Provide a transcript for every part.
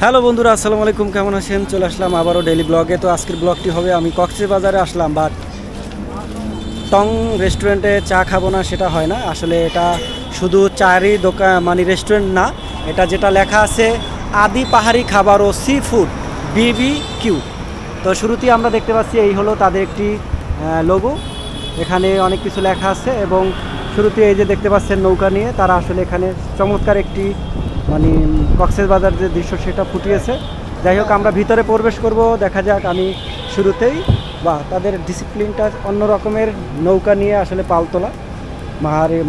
Hello বন্ধুরা, আসসালামু আলাইকুম। কেমন আছেন? চলে আসলাম আবারও ডেইলি ব্লগে। তো আজকের ব্লগটি হবে আমি কক্সবাজারে আসলাম, বাট টং রেস্টুরেন্টে চা খাবো না সেটা হয় না। আসলে এটা শুধু চায়েরই দোকান, মানে রেস্টুরেন্ট না। এটা যেটা লেখা আছে আদি পাহাড়ি খাবার ও সি ফুড BBQ। তো শুরুতেই আমরা দেখতে পাচ্ছি এই হলো তাদের একটি লোগো। এখানে অনেক কিছু লেখা আছে এবং শুরুতে এই যে দেখতে পাচ্ছেন নৌকা নিয়ে তারা আসলে এখানে চমৎকার একটি মানে কক্সবাজার যে দৃশ্য সেটা ফুটিয়েছে। যাই হোক, আমরা ভিতরে প্রবেশ করব, দেখা যাক। আমি শুরুতেই তাদের ডিসিপ্লিনটা অন্য রকমের, নৌকা নিয়ে আসলে পাল তোলা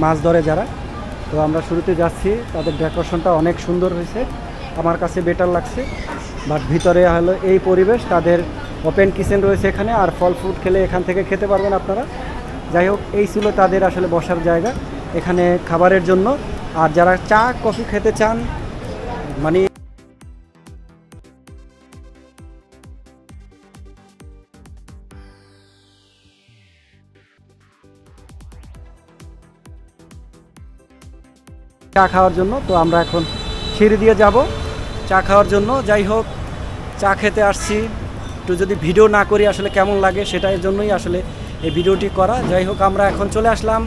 মাছ ধরে যারা। তো আমরা শুরুতে যাচ্ছি, তাদের ডেকোরেশনটা অনেক সুন্দর হয়েছে, আমার কাছে বেটার লাগছে। বাট ভিতরে হলো এই পরিবেশ, তাদের ওপেন কিচেন রয়েছে এখানে, আর ফল ফ্রুট খেলে এখান থেকে খেতে পারবেন আপনারা। যাই হোক, এই ছিল তাদের আসলে বসার জায়গা এখানে খাবারের জন্য। আর যারা চা কফি খেতে চান, মানে চা খাওয়ার জন্য, তো আমরা এখন সিঁড়ি দিয়ে যাব চা খাওয়ার জন্য। যাই হোক, চা খেতে আসছি, একটু যদি ভিডিও না করি আসলে কেমন লাগে, সেটার জন্যই আসলে এই ভিডিওটি করা। যাই হোক, আমরা এখন চলে আসলাম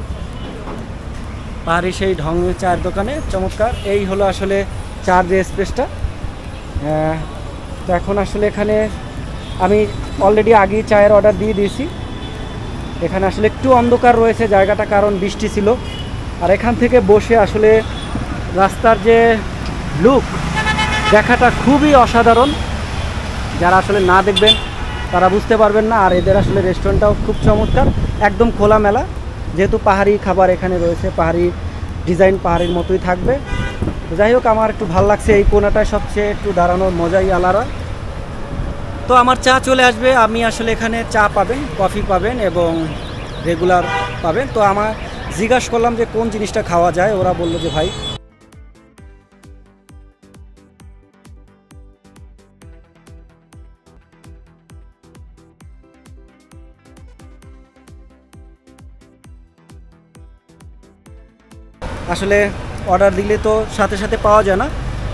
পাহাড়ি সেই ঢং চায়ের দোকানে। চমৎকার, এই হলো আসলে চার যে স্পেসটা। তো এখন আসলে এখানে আমি অলরেডি আগেই চায়ের অর্ডার দিয়ে দিয়েছি। এখানে আসলে একটু অন্ধকার রয়েছে জায়গাটা, কারণ বৃষ্টি ছিল। আর এখান থেকে বসে আসলে রাস্তার যে লুক দেখাটা খুবই অসাধারণ। যারা আসলে না দেখবেন তারা বুঝতে পারবেন না। আর এদের আসলে রেস্টুরেন্টটাও খুব চমৎকার, একদম খোলামেলা। যেহেতু পাহাড়ি খাবার এখানে রয়েছে, পাহাড়ি ডিজাইন পাহাড়ির মতোই থাকবে। তো যাই হোক, আমার একটু ভালো লাগছে এই কোনাটায় সবচেয়ে একটু দাঁড়ানোর মজাই আলাদা। তো আমার চা চলে আসবে, আমি আসলে এখানে চা পাবেন, কফি পাবেন এবং রেগুলার পাবেন। তো আমার জিজ্ঞাসা করলাম যে কোন জিনিসটা খাওয়া যায়, ওরা বললো যে ভাই আসলে অর্ডার দিলে তো সাথে সাথে পাওয়া যায় না,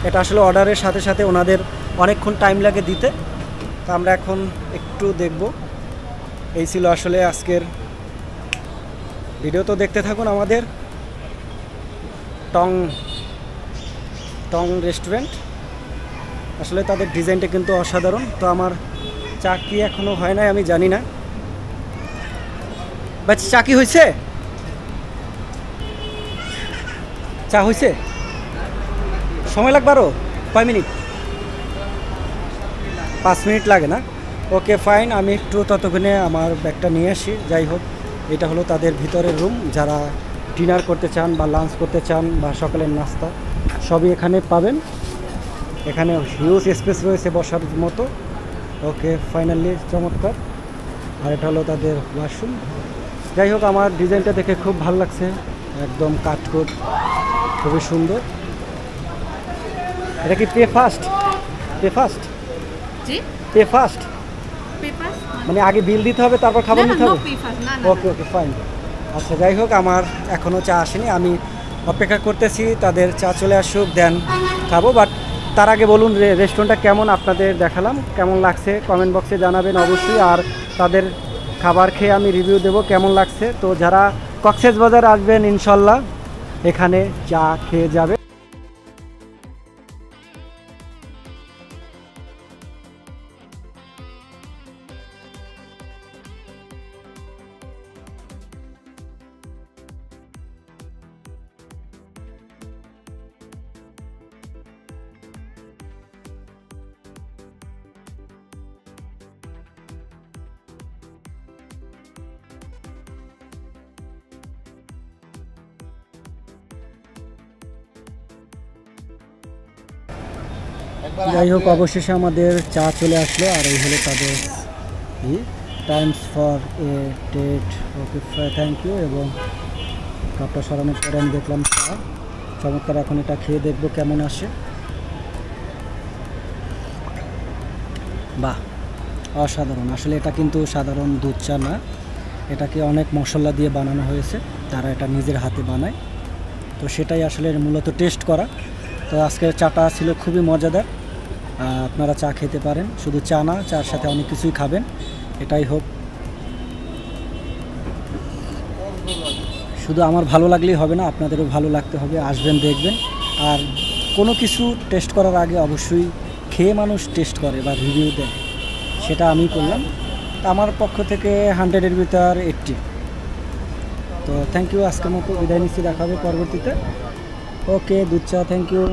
এটা আসলে অর্ডারের সাথে সাথে ওনাদের অনেকক্ষণ টাইম লাগে দিতে। তো আমরা এখন একটু দেখব। এই ছিল আসলে আজকের ভিডিও, তো দেখতে থাকুন আমাদের টং রেস্টুরেন্ট। আসলে তাদের ডিজাইনটা কিন্তু অসাধারণ। তো আমার চা কি এখনও হয় নাই আমি জানি না। বাট চা কি হয়েছে? চা হয়েছে? সময় লাগবে আরও কয় মিনিট? 5 মিনিট লাগে না? ওকে ফাইন, আমি একটু ততক্ষণে আমার ব্যাগটা নিয়ে আসি। যাই হোক, এটা হলো তাদের ভিতরের রুম। যারা ডিনার করতে চান বা লাঞ্চ করতে চান বা সকালের নাস্তা সবই এখানে পাবেন। এখানে হিউজ স্পেস রয়েছে বসার মতো। ওকে, ফাইনালি চমৎকার। আর এটা হলো তাদের ওয়াশরুম। যাই হোক, আমার ডিজাইনটা দেখে খুব ভালো লাগছে, একদম কাটকুট, খুবই সুন্দর। এটা কি পে ফার্স্ট? মানে আগে বিল দিতে হবে তারপর খাবার নিতে হবে? Okay fine. আচ্ছা, যাই হোক, আমার এখনও চা আসেনি, আমি অপেক্ষা করতেছি তাদের চা চলে আসুক, দেন খাবো। বাট তার আগে বলুন রেস্টুরেন্টটা কেমন আপনাদের দেখালাম, কেমন লাগছে কমেন্ট বক্সে জানাবেন অবশ্যই। আর তাদের খাবার খেয়ে আমি রিভিউ দেবো কেমন লাগছে। তো যারা কক্সবাজার আসবেন ইনশাল্লাহ এখানে চা খেয়ে যাবে। যাই হোক, অবশেষে আমাদের চা চলে আসলো। আর এই হলো তাদের times for a date. Okay, thank you. এবং কাপটা সরানোর পরে আমি দেখলাম চা চমৎকার। এখন এটা খেয়ে দেখবো কেমন আসে। বাহ, অসাধারণ। আসলে এটা কিন্তু সাধারণ দুধ চা না, এটাকে অনেক মশলা দিয়ে বানানো হয়েছে, তারা এটা নিজের হাতে বানায়। তো সেটাই আসলে মূলত টেস্ট করা। তো আজকের চাটা ছিল খুবই মজাদার। আপনারা চা খেতে পারেন, শুধু চা না, চার সাথে অনেক কিছুই খাবেন, এটাই হোক। শুধু আমার ভালো লাগলেই হবে না, আপনাদেরও ভালো লাগতে হবে, আসবেন দেখবেন। আর কোনো কিছু টেস্ট করার আগে অবশ্যই খেয়ে মানুষ টেস্ট করে বা রিভিউ দেয়, সেটা আমি করলাম। আমার পক্ষ থেকে 100-এর ভিতর 80। তো থ্যাংক ইউ, আজকের মতো বিদায় নিচ্ছি, দেখা হবে পরবর্তীতে। ওকে, দুধ চা, থ্যাংক ইউ।